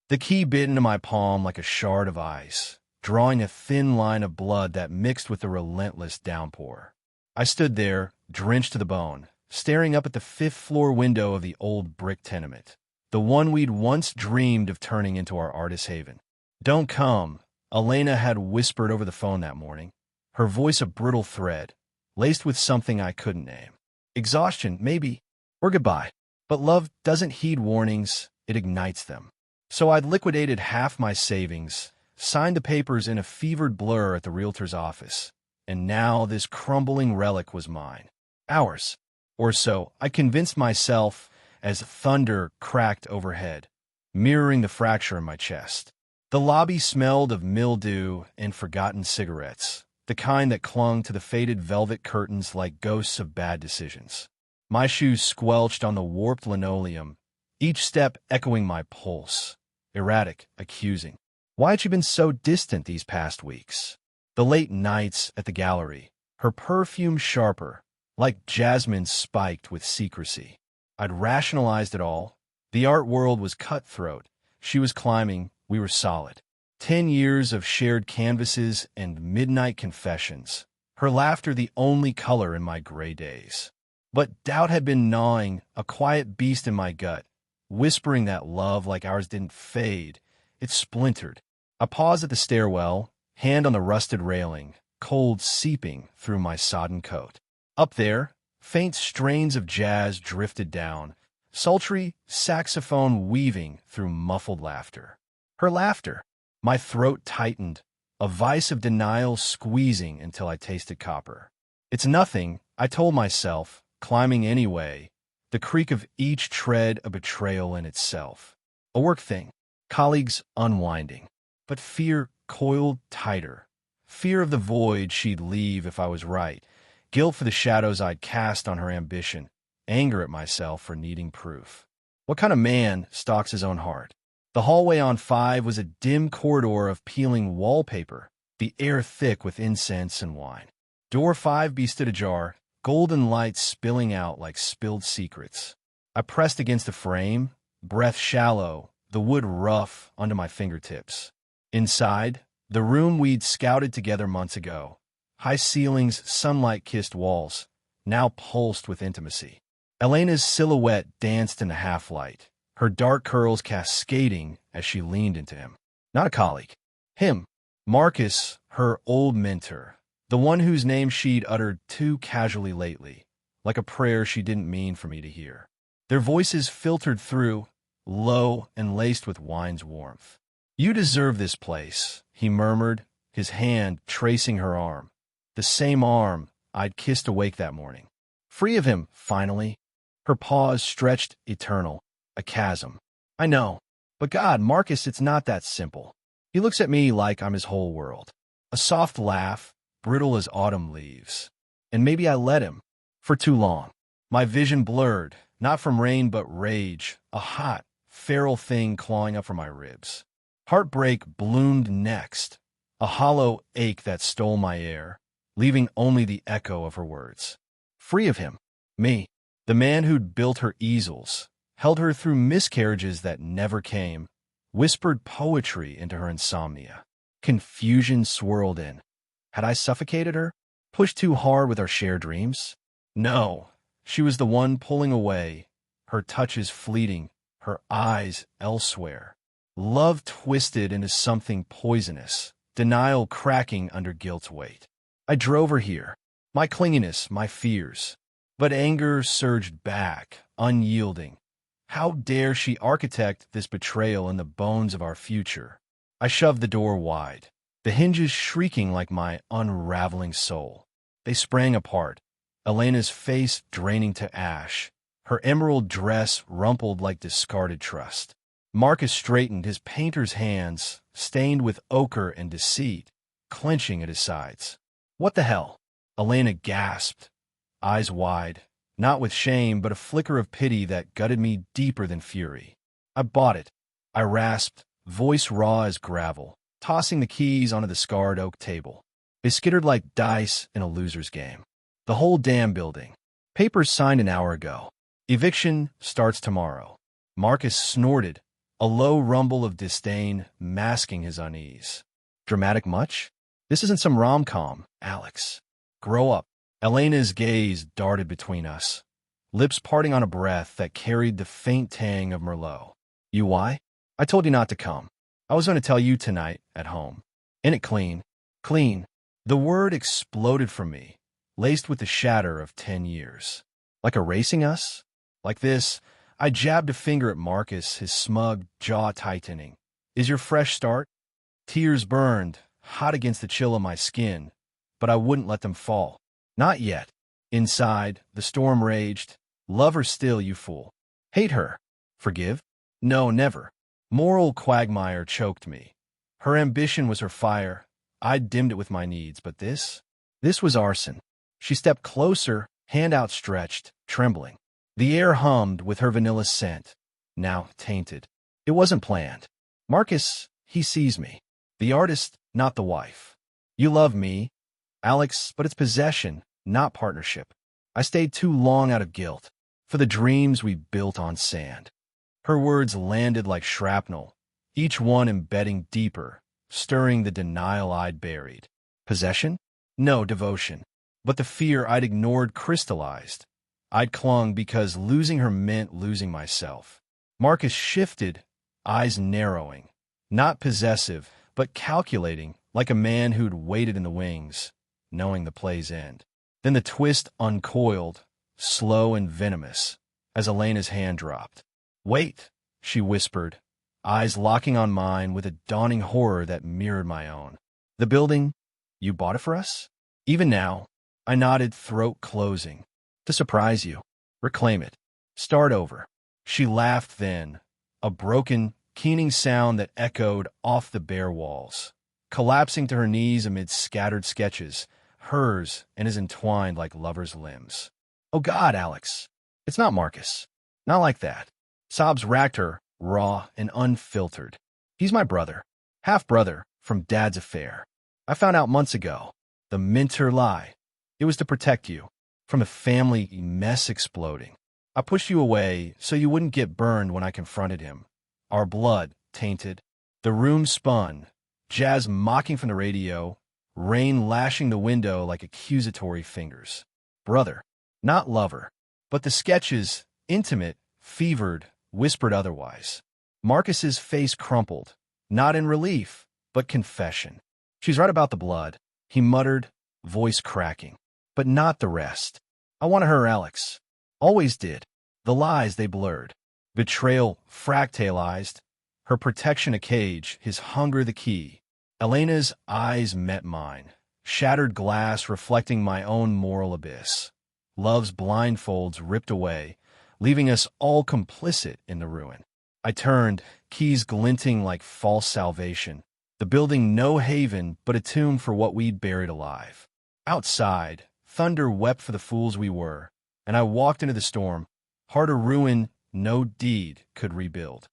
The key bit into my palm like a shard of ice, drawing a thin line of blood that mixed with the relentless downpour. I stood there, drenched to the bone, staring up at the fifth-floor window of the old brick tenement, the one we'd once dreamed of turning into our artist haven. "Don't come," Elena had whispered over the phone that morning, her voice a brittle thread, laced with something I couldn't name. Exhaustion, maybe, or goodbye. But love doesn't heed warnings, it ignites them. So I'd liquidated half my savings, signed the papers in a fevered blur at the realtor's office, and now this crumbling relic was mine. Ours. Or so I convinced myself as thunder cracked overhead, mirroring the fracture in my chest. The lobby smelled of mildew and forgotten cigarettes, the kind that clung to the faded velvet curtains like ghosts of bad decisions. My shoes squelched on the warped linoleum, each step echoing my pulse, erratic, accusing. Why had she been so distant these past weeks? The late nights at the gallery, her perfume sharper, like jasmine spiked with secrecy. I'd rationalized it all. The art world was cutthroat. She was climbing, we were solid. 10 years of shared canvases and midnight confessions. Her laughter the only color in my gray days. But doubt had been gnawing, a quiet beast in my gut, whispering that love like ours didn't fade. It splintered. I paused at the stairwell, hand on the rusted railing, cold seeping through my sodden coat. Up there, faint strains of jazz drifted down, sultry saxophone weaving through muffled laughter. Her laughter. My throat tightened, a vice of denial squeezing until I tasted copper. It's nothing, I told myself, climbing anyway, the creak of each tread a betrayal in itself. A work thing, colleagues unwinding. But fear coiled tighter. Fear of the void she'd leave if I was right, guilt for the shadows I'd cast on her ambition, anger at myself for needing proof. What kind of man stalks his own heart? The hallway on 5 was a dim corridor of peeling wallpaper, the air thick with incense and wine. Door 5B stood ajar, golden light spilling out like spilled secrets. I pressed against the frame, breath shallow, the wood rough under my fingertips. Inside, the room we'd scouted together months ago. High ceilings, sunlight-kissed walls, now pulsed with intimacy. Elena's silhouette danced in the half-light, her dark curls cascading as she leaned into him. Not a colleague. Him. Marcus, her old mentor, the one whose name she'd uttered too casually lately, like a prayer she didn't mean for me to hear. Their voices filtered through, low and laced with wine's warmth. "You deserve this place," he murmured, his hand tracing her arm, the same arm I'd kissed awake that morning. Free of him, finally. Her pause stretched eternal, a chasm. I know. But God, Marcus, it's not that simple. He looks at me like I'm his whole world. A soft laugh, brittle as autumn leaves. And maybe I let him. For too long. My vision blurred, not from rain but rage, a hot, feral thing clawing up from my ribs. Heartbreak bloomed next, a hollow ache that stole my air, leaving only the echo of her words. Free of him. Me. The man who'd built her easels, held her through miscarriages that never came, whispered poetry into her insomnia. Confusion swirled in. Had I suffocated her? Pushed too hard with our shared dreams? No. She was the one pulling away, her touches fleeting, her eyes elsewhere. Love twisted into something poisonous, denial cracking under guilt's weight. I drove her here, my clinginess, my fears. But anger surged back, unyielding. How dare she architect this betrayal in the bones of our future? I shoved the door wide, the hinges shrieking like my unraveling soul. They sprang apart, Elena's face draining to ash, her emerald dress rumpled like discarded trust. Marcus straightened, his painter's hands, stained with ochre and deceit, clenching at his sides. What the hell? Elena gasped, eyes wide, not with shame but a flicker of pity that gutted me deeper than fury. I bought it. I rasped, voice raw as gravel, tossing the keys onto the scarred oak table. They skittered like dice in a loser's game. The whole damn building. Papers signed an hour ago. Eviction starts tomorrow. Marcus snorted, a low rumble of disdain masking his unease. Dramatic much? This isn't some rom-com, Alex. Grow up. Elena's gaze darted between us, lips parting on a breath that carried the faint tang of Merlot. You why? I told you not to come. I was going to tell you tonight at home. In it clean. Clean. The word exploded from me, laced with the shatter of 10 years. Like erasing us? Like this, I jabbed a finger at Marcus, his smug jaw tightening. Is your fresh start? Tears burned, hot against the chill of my skin, but I wouldn't let them fall. Not yet. Inside, the storm raged. Love her still, you fool. Hate her. Forgive? No, never. Moral quagmire choked me. Her ambition was her fire. I'd dimmed it with my needs, but this was arson. She stepped closer, hand outstretched, trembling. The air hummed with her vanilla scent, now tainted. It wasn't planned. Marcus, he sees me. The artist, not the wife. You love me, Alex, but it's possession, not partnership. I stayed too long out of guilt for the dreams we built on sand. Her words landed like shrapnel, each one embedding deeper, stirring the denial I'd buried. Possession? No, devotion. But the fear I'd ignored crystallized. I'd clung because losing her meant losing myself. Marcus shifted, eyes narrowing. Not possessive, but calculating, like a man who'd waited in the wings, knowing the play's end. Then the twist uncoiled, slow and venomous, as Elena's hand dropped. Wait, she whispered, eyes locking on mine with a dawning horror that mirrored my own. The building, you bought it for us? Even now, I nodded, throat closing. To surprise you. Reclaim it. Start over. She laughed then, a broken, keening sound that echoed off the bare walls, collapsing to her knees amid scattered sketches, hers and his entwined like lovers' limbs. Oh God, Alex. It's not Marcus. Not like that. Sobs racked her, raw and unfiltered. He's my brother. Half-brother from Dad's affair. I found out months ago. The Minter lie. It was to protect you from a family mess exploding. I pushed you away so you wouldn't get burned when I confronted him. Our blood tainted. The room spun, jazz mocking from the radio, rain lashing the window like accusatory fingers. Brother, not lover. But the sketches, intimate, fevered, whispered otherwise. Marcus's face crumpled, not in relief, but confession. She's right about the blood, he muttered, voice cracking. But not the rest. I wanted her, Alex. Always did. The lies they blurred. Betrayal fractalized. Her protection a cage, his hunger the key. Elena's eyes met mine, shattered glass reflecting my own moral abyss. Love's blindfolds ripped away, leaving us all complicit in the ruin. I turned, keys glinting like false salvation. The building no haven, but a tomb for what we'd buried alive. Outside, thunder wept for the fools we were, and I walked into the storm. Heart a ruin no deed could rebuild.